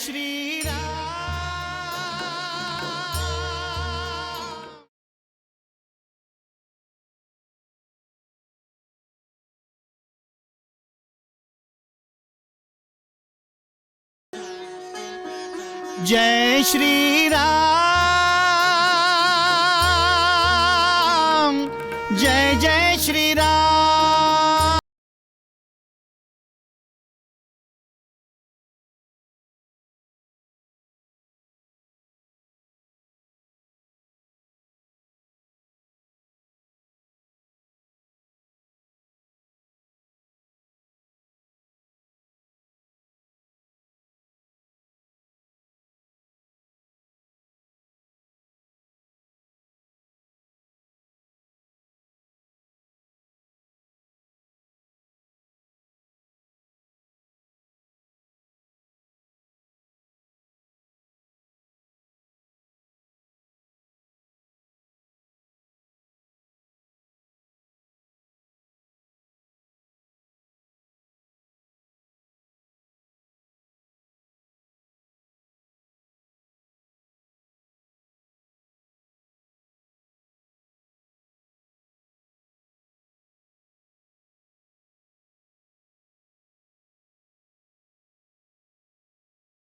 श्री राम। जय श्री राम, जय जय श्री राम।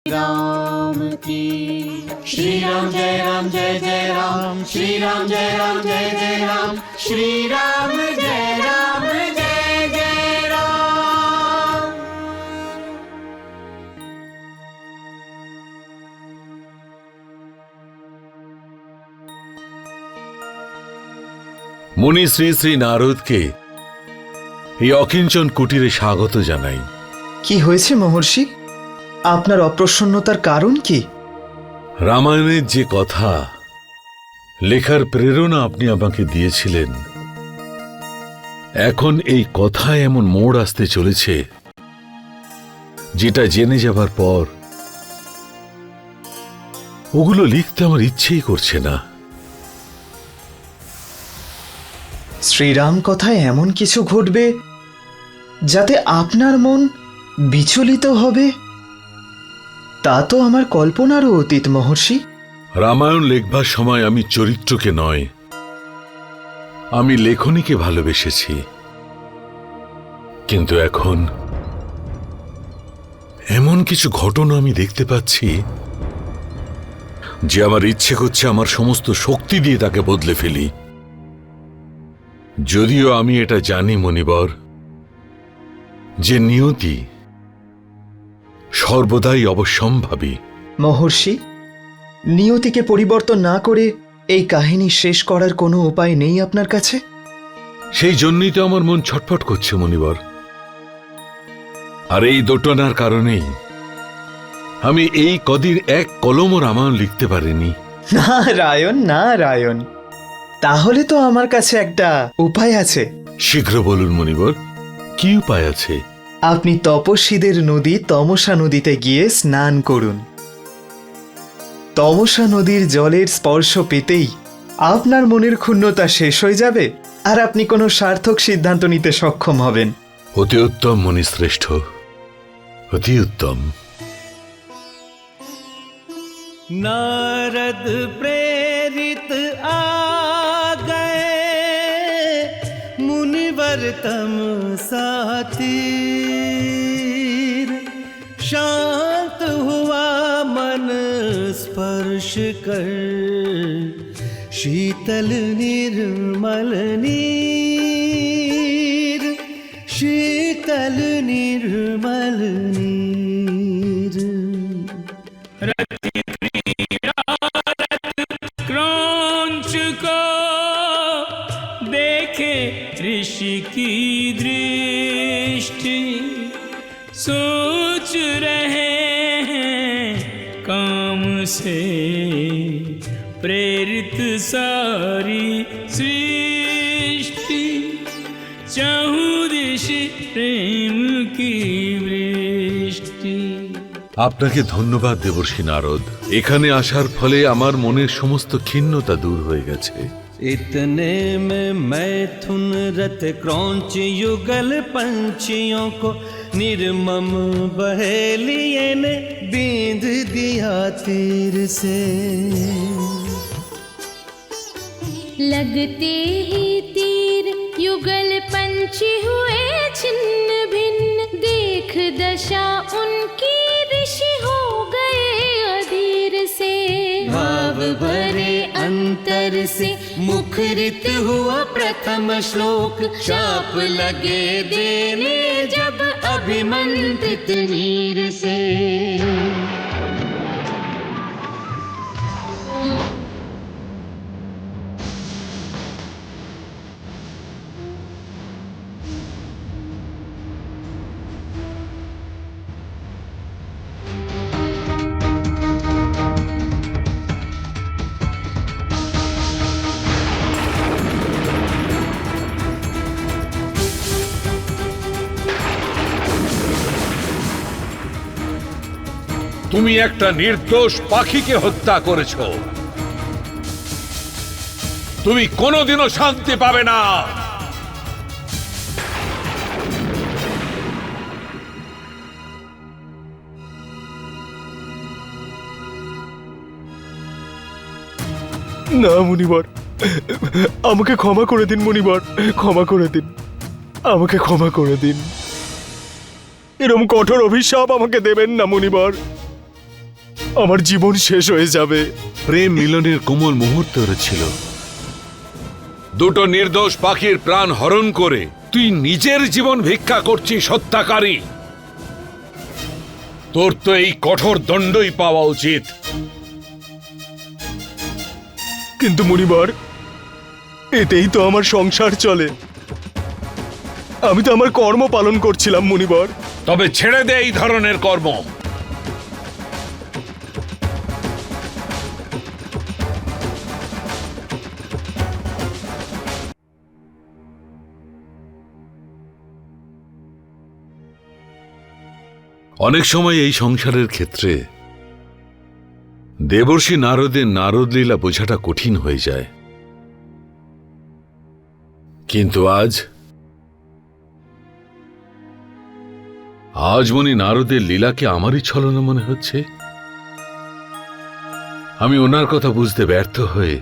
राम की श्री राम जय जय राम, श्री राम जय जय राम, श्री राम जय जय राम। মুনি শ্রী শ্রী নারদকে এই অকিঞ্চন কুটিরে স্বাগত জানাই। কি হয়েছে মহর্ষি? আপনার অপ্রসন্নতার কারণ কি? রামায়ণের যে কথা লেখার প্রেরণা আপনি আমাকে দিয়েছিলেন, এখন এই কথায় এমন মোড় আসতে চলেছে যেটা জেনে যাবার পর ওগুলো লিখতে আমার ইচ্ছেই করছে না। শ্রীরাম কথায় এমন কিছু ঘটবে যাতে আপনার মন বিচলিত হবে, তা তো আমার কল্পনারও অতীত মহর্ষি। রামায়ণ লেখবার সময় আমি চরিত্রকে নয়, আমি লেখনীকে ভালোবেসেছি, কিন্তু এখন এমন কিছু ঘটনা আমি দেখতে পাচ্ছি যে আমার ইচ্ছে করছে আমার সমস্ত শক্তি দিয়ে তাকে বদলে ফেলি। যদিও আমি এটা জানি মনিবর যে নিয়তি সর্বদাই অবশ্যম্ভাবী। মহর্ষি, নিয়তিকে পরিবর্তন না করে এই কাহিনী শেষ করার কোনো উপায় নেই আপনার কাছে? সেই জন্যই তো আমার মন ছটফট করছে মনিবর। আর এই দোটানার কারণেই আমি এই কদিন এক কলমও রামায়ণ লিখতে পারিনি। নারায়ণ নারায়ণ, তাহলে তো আমার কাছে একটা উপায় আছে। শীঘ্র বলুন মনিবর, কি উপায় আছে? আপনি তপস্বীদের নদী তমসা নদীতে গিয়ে স্নান করুন। তমসা নদীর জলের স্পর্শ পেতেই আপনার মনের ক্ষুণ্ণতা শেষ হয়ে যাবে, আর আপনি কোনো সার্থক সিদ্ধান্ত নিতে সক্ষম হবেন। অতি উত্তম মুনিশ্রেষ্ঠ, অতি উত্তম। नारद प्रेरित आ गए, मुनिवर तम सातीर। शांत हुआ मन स्पर्श कर, शीतल निर्मल नीर, शीतल निर्मल नीर। क्रोंच को देखे ऋषि की दृष्टि, सोच रहे हैं काम से प्रेरित सारी सृष्टि। चाहूं दिश प्रेम की वृष्टि। আপনাকে ধন্যবাদ দেবর্ষি নারদ। এখানে আসার ফলে আমার মনের সমস্ত ক্ষিণ্ণতা দূর হয়ে গেছে। इतने में मैथुन रथ क्रौंच युगल पंछियों को निर्मम बहेलिए ने बींध दिया तीर से। लगते ही तीर युगल पंछी हुए छिन्न भिन्न, देख दशा उनकी ऋषि हो गए अधीर से। भाव भरे अंतर से मुखरित हुआ प्रथम श्लोक, शाप लगे देने जब अभिमंत्रित वीर से। তুমি একটা নির্দোষ পাখিকে হত্যা করেছো। তুমি কোনোদিনও শান্তি পাবে না। না মুনিবর, আমাকে ক্ষমা করে দিন মুনিবর, ক্ষমা করে দিন, আমাকে ক্ষমা করে দিন। এরম কঠোর অভিশাপ আমাকে দেবেন না মুনিবর, আমার জীবন শেষ হয়ে যাবে। প্রেম মিলনের কোমল মুহূর্ত ছিল, দুটো নির্দোষ পাখির প্রাণ হরণ করে তুই নিজের জীবন ভিক্ষা করছিস হত্যাকারী। তোর তো এই কঠোর দণ্ডই পাওয়া উচিত। কিন্তু মুনিবর, এতেই তো আমার সংসার চলে, আমি তো আমার কর্ম পালন করছিলাম মুনিবর। তবে ছেড়ে দে এই ধরনের কর্ম। অনেক সময় এই সংসারের ক্ষেত্রে দেবর্ষি নারদের নারদ লীলা বোঝাটা কঠিন হয়ে যায়, কিন্তু আজ মনি নারদের লীলাকে আমারই ছলনা মনে হচ্ছে। আমি ওনার কথা বুঝতে ব্যর্থ হয়ে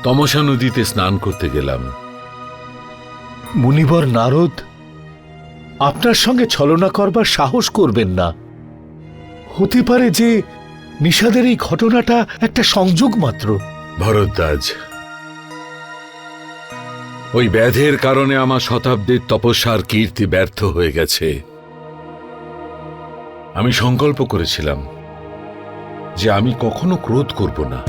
তমসা নদীতে স্নান করতে গেলাম। মুনিবর নারদ আপনার সঙ্গে ছলনা করবার সাহস করবেন না। হতে পারে যে নিষাদের এই ঘটনাটা একটা সংযোগ মাত্র। ভরদ্বাজ, ওই ব্যাধের কারণে আমার শতাব্দীর তপস্যার কীর্তি ব্যর্থ হয়ে গেছে। আমি সংকল্প করেছিলাম যে আমি কখনো ক্রোধ করব না,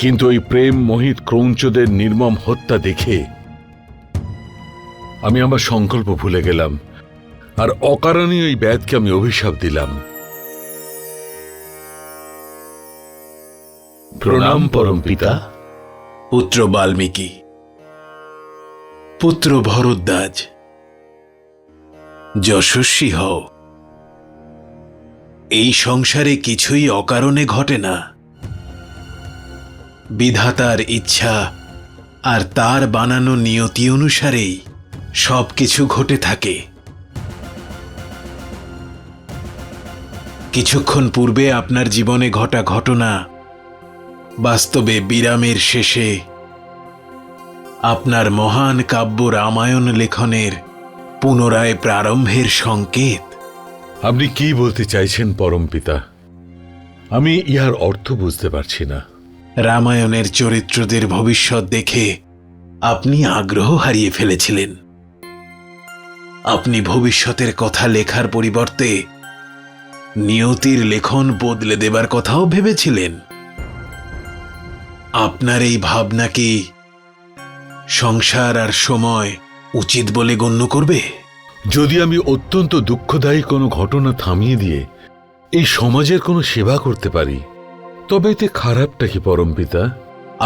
কিন্তু ওই প্রেম মোহিত ক্রৌঞ্চদের নির্মম হত্যা দেখে আমি আমার সংকল্প ভুলে গেলাম, আর অকারণে ওই ব্যাধকে আমি অভিশাপ দিলাম। প্রণাম পরম পিতা। পুত্র বাল্মীকি, পুত্র ভরদ্বাজ, যশস্বী হও। এই সংসারে কিছুই অকারণে ঘটে না। বিধাতার ইচ্ছা আর তার বানানো নিয়তি অনুসারেই সবকিছু ঘটে থাকে। কিছুক্ষণ পূর্বে আপনার জীবনে ঘটা ঘটনা বাস্তবে বিরামের শেষে আপনার মহান কাব্য রামায়ণ লেখনের পুনরায় প্রারম্ভের সংকেত। আপনি কি বলতে চাইছেন পরম পিতা? আমি ইহার অর্থ বুঝতে পারছি না। রামায়ণের চরিত্রদের ভবিষ্যৎ দেখে আপনি আগ্রহ হারিয়ে ফেলেছিলেন। আপনি ভবিষ্যতের কথা লেখার পরিবর্তে নিয়তির লেখন বদলে দেবার কথাও ভেবেছিলেন। আপনার এই ভাবনা কি সংসার আর সময় উচিত বলে গণ্য করবে? যদি আমি অত্যন্ত দুঃখদায়ী কোনো ঘটনা থামিয়ে দিয়ে এই সমাজের কোনো সেবা করতে পারি, তবে এতে খারাপটা কি পরম পিতা?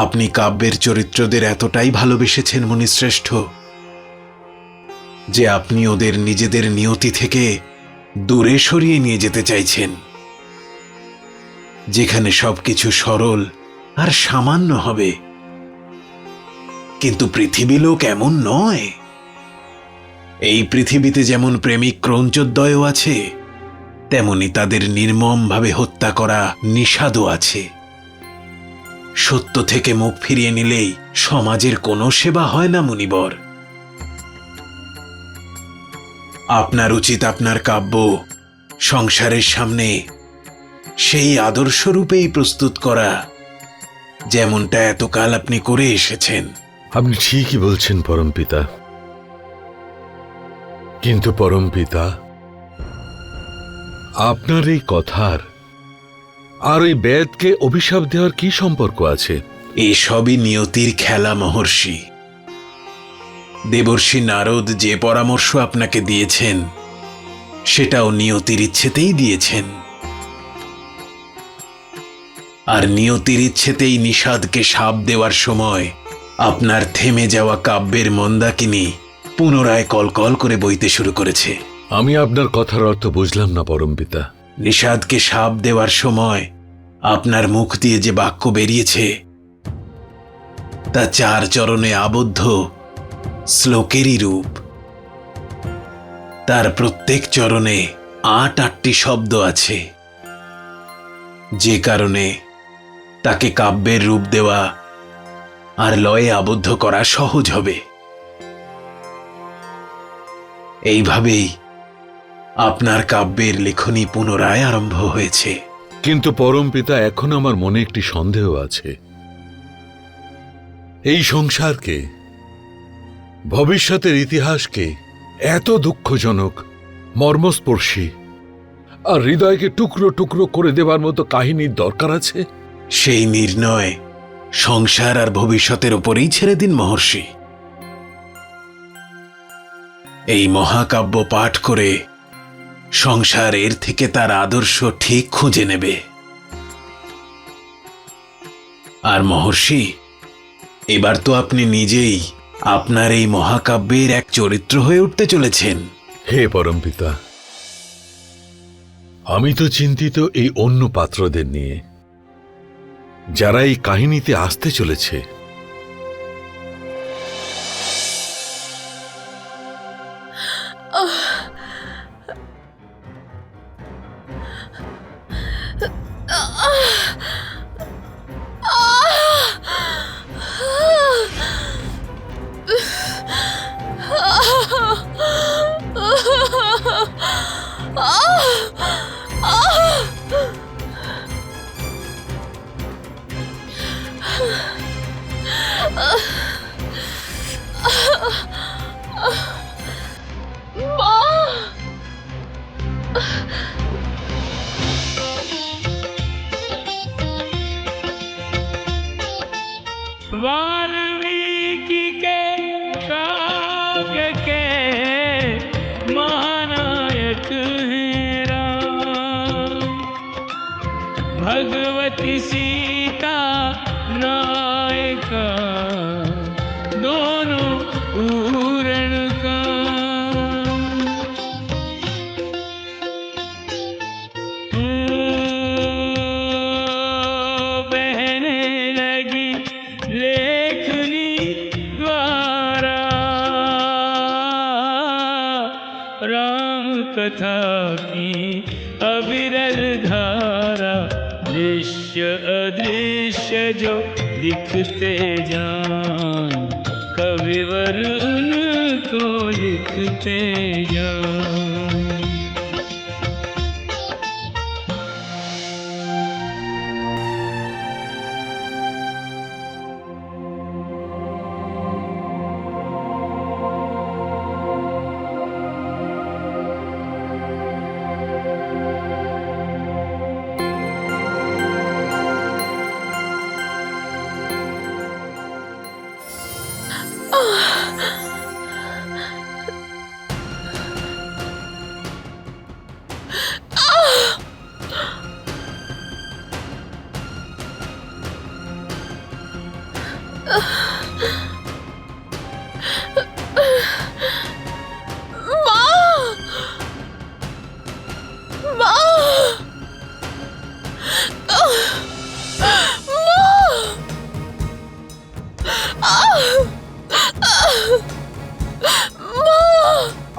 আপনি কাব্যের চরিত্রদের এতটাই ভালোবেসেছেন মুনিশ্রেষ্ঠ যে আপনি ওদের নিজেদের নিয়তি থেকে দূরে সরিয়ে নিয়ে যেতে চাইছেন, যেখানে সবকিছু সরল আর সামান্য হবে। কিন্তু পৃথিবী লোক এমন নয়। এই পৃথিবীতে যেমন প্রেমিক ক্রৌঞ্চদ্বয় আছে, তেমনি তাদের নির্মমভাবে হত্যা করা নিষাদও আছে। সত্য থেকে মুখ ফিরিয়ে নিলেই সমাজের কোনো সেবা হয় না মুনিবর। আপনার উচিত আপনার কাব্য সংসারের সামনে সেই আদর্শরূপেই প্রস্তুত করা, যেমনটা এতকাল আপনি করে এসেছেন। আপনি ঠিকই বলছেন পরমপিতা, কিন্তু পরমপিতা, আপনার এই কথার আর ওই বেদকে অভিশাপ দেওয়ার কি সম্পর্ক আছে? এসবই নিয়তির খেলা মহর্ষি। দেবর্ষি নারদ যে পরামর্শ আপনাকে দিয়েছেন সেটাও নিয়তির ইচ্ছেতেই দিয়েছেন, আর নিয়তির ইচ্ছেতেই নিষাদকে শাপ দেওয়ার সময় আপনার থেমে যাওয়া কাব্যের মন্দাকিনী পুনরায় কলকল করে বইতে শুরু করেছে। আমি আপনার কথার অর্থ বুঝলাম না পরমপিতা। নিষাদকে শাপ দেওয়ার সময় আপনার মুখ দিয়ে যে বাক্য বেরিয়েছে তা 4 চরণে আবদ্ধ শ্লোকেরই রূপ। তার প্রত্যেক চরণে 8-8টি শব্দ আছে, যে কারণে তাকে কাব্যের রূপ দেওয়া আর লয়ে আবদ্ধ করা সহজ হবে। এইভাবেই আপনার কাব্যের লেখনী পুনরায় আরম্ভ হয়েছে। কিন্তু পরমপিতা, এখন আমার মনে একটি সন্দেহ আছে। এই সংসারকে, ভবিষ্যতের ইতিহাসকে এত দুঃখজনক, মর্মস্পর্শী আর হৃদয়কে টুকরো টুকরো করে দেবার মতো কাহিনীর দরকার আছে? সেই নির্ণয় সংসার আর ভবিষ্যতের উপরেই ছেড়ে দিন মহর্ষি। এই মহাকাব্য পাঠ করে সংসার এর থেকে তার আদর্শ ঠিক খুঁজে নেবে। আর মহর্ষি, এবার তো আপনি নিজেই আপনার এই মহাকাব্যের এক চরিত্র হয়ে উঠতে চলেছেন। হে পরমপিতা, আমি তো চিন্তিত এই অন্য পাত্রদের নিয়ে, যারা এই কাহিনীতে আসতে চলেছে। वाल्मीकि के काव्य के महानायक हैं राम, भगवती सीता नायिका दोनों पूरण का। बहने लगी लेखनी द्वारा, राम कथा की अविरल धारा, दृश्य अदृश्य जो लिखते जान, कविवर उनको लिखते जान।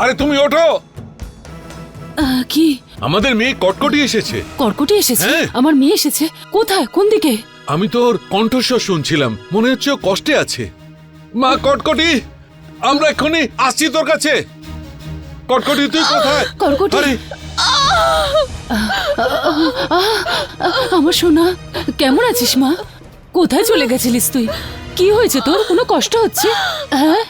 আরে তুমি ওঠো। কি আমাদের মেয়ে কটকটি এসেছে। কর্কটি এসেছে? হ্যাঁ। আমার মেয়ে এসেছে? কোথায়? কোন দিকে? আমি তো ওর কণ্ঠস্বর শুনছিলাম, মনে হচ্ছে ও কষ্টে আছে। মা কটকটি, আমরা এক্ষুনি আসছি তোর কাছে। কটকটি তুই কোথায়? কর্কটি! আরে আমার সোনা, কেমন আছিস মা? কোথায় চলে গেছিলিস তুই? কি হয়েছে তোর? কোনো কষ্ট হচ্ছে? হ্যাঁ?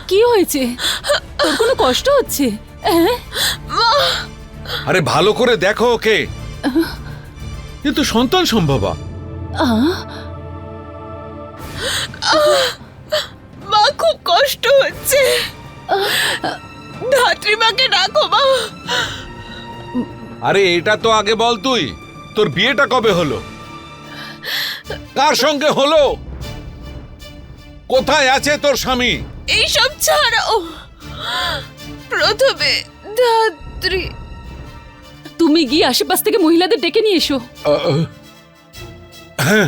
কি হয়েছে? তোর কোনো কষ্ট হচ্ছে? হ্যাঁ? আরে ভালো করে দেখো ওকে, কিন্তু সন্তান সম্ভবা। মা, খুব কষ্ট হচ্ছে। ধাত্রীমাকে ডাকো মা। আরে এটা তো আগে বল, তুই তোর বিয়েটা কবে হলো? কার সঙ্গে হলো? কোথায় আছে তোর স্বামী? এইসব ছাড়াও, প্রথমে ধাত্রী। তুমি গিয়ে আশেপাশ থেকে মহিলাদের ডেকে নিয়ে এসো। হ্যাঁ,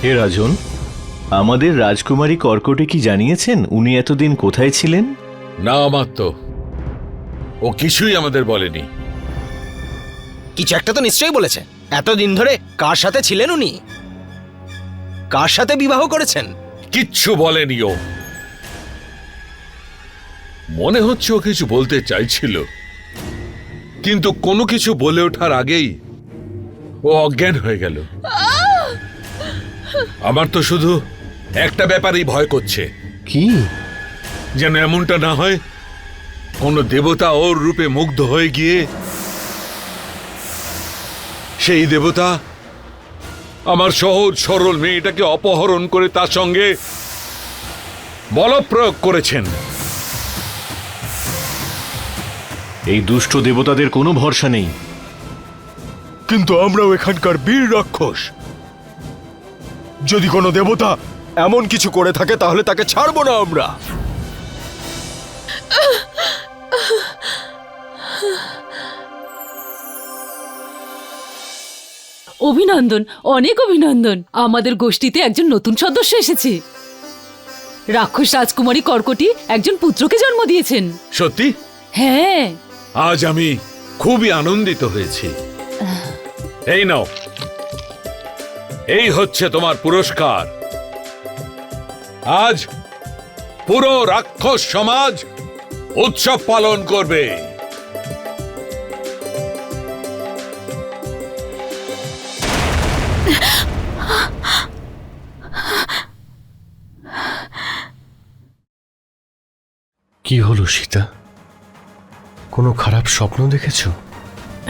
হে রাজন, আমাদের রাজকুমারী কর্কটে কি জানিয়েছেন উনি এতদিন কোথায় ছিলেন? না আমার তো ও কিছুই আমাদের বলেনি। কিছু একটা তো নিশ্চয়ই বলেছে। এতদিন ধরে কার সাথে ছিলেন উনি? কার সাথে বিবাহ করেছেন? কিচ্ছু বলেনি ও। মনে হচ্ছে ও কিছু বলতে চাইছিল, কিন্তু কোনো কিছু বলে ওঠার আগেই ও অজ্ঞান হয়ে গেল। আমার তো শুধু একটা ব্যাপারেই ভয় করছে। কি? যেন এমনটা না হয় কোনো দেবতা ওর রূপে মুগ্ধ হয়ে গিয়ে সেই দেবতা আমার সহজ সরল মেয়েটাকে অপহরণ করে তার সঙ্গে বলপ্রয়োগ করেছেন। এই দুষ্ট দেবতাদের কোনো ভরসা নেই। কিন্তু আমরাও এখানকার বীর রাক্ষস। যদি কোনো দেবতা এমন কিছু করে থাকে তাহলে তাকে ছাড়বো না আমরা। অভিনন্দন, অনেক অভিনন্দন। আমাদের গোষ্ঠীতে একজন নতুন সদস্য এসেছে। রাক্ষস রাজকুমারী কর্কটি একজন পুত্রকে জন্ম দিয়েছেন। সত্যি? হ্যাঁ। আজ আমি খুবই আনন্দিত হয়েছি। এই নাও, এই হচ্ছে তোমার পুরস্কার। আজ পুরো রাক্ষস সমাজ উৎসব পালন করবে। কি হলো সীতা? কোনো খারাপ স্বপ্ন দেখেছো?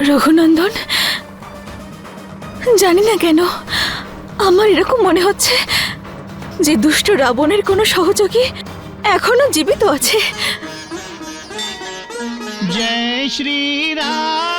রঘুনন্দন, জানি না কেন আমার এরকম মনে হচ্ছে যে দুষ্ট রাবণের কোনো সহযোগী এখনো জীবিত আছে। जय श्री राम।